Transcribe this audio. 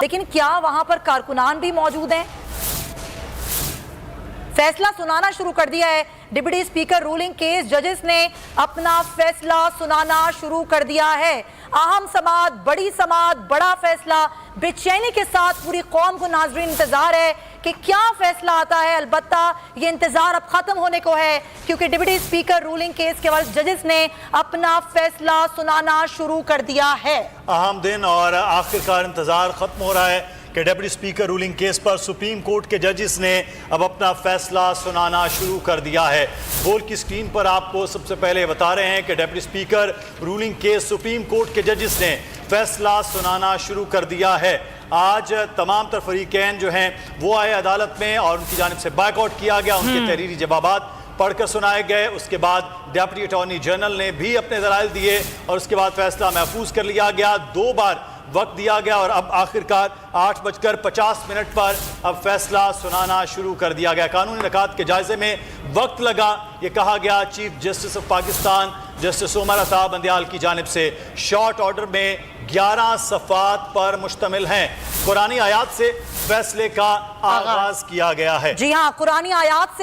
लेकिन क्या वहां पर कारकुनान भी मौजूद हैं? फैसला सुनाना शुरू कर दिया है डिप्टी स्पीकर रूलिंग केस। जजेस ने अपना फैसला सुनाना शुरू कर दिया है। अहम समात, बड़ी समात, बड़ा फैसला। बेचैनी के साथ पूरी कौम को नाजरीन इंतजार है कि क्या फैसला आता है। अलबत्ता ये इंतजार अब खत्म होने को है, क्योंकि डिप्टी स्पीकर रूलिंग केस के बाद जजेस ने अपना फैसला सुनाना शुरू कर दिया है। अहम दिन और आखिरकार इंतजार खत्म हो रहा है कि डिप्टी स्पीकर रूलिंग केस पर सुप्रीम कोर्ट के जजेस ने अब अपना फैसला सुनाना शुरू कर दिया है। बोल की स्क्रीन पर आपको सबसे पहले बता रहे हैं कि deputy speaker ruling case supreme court के जजेस ने फैसला सुनाना शुरू कर दिया है। आज तमाम तर फरीकैन जो हैं वो आए अदालत में और उनकी जानिब से बायकॉट किया गया। उनके तहरीरी जवाबात पढ़कर सुनाए गए। उसके बाद डिप्टी अटॉर्नी जनरल ने भी अपने दलाइल दिए और उसके बाद फैसला महफूज कर लिया गया। 2 बार वक्त दिया गया और अब आखिरकार 8:50 पर अब फैसला सुनाना शुरू कर दिया गया। कानूनी निकात के जायजे में वक्त लगा, ये कहा गया chief justice of Pakistan justice Umar Ata Bandial की जानिब से। शॉर्ट ऑर्डर में 11 सफ़ात पर मुश्तमिल हैं। कुरानी आयात से फैसले का आगाज किया गया है। जी हाँ, कुरानी आयात से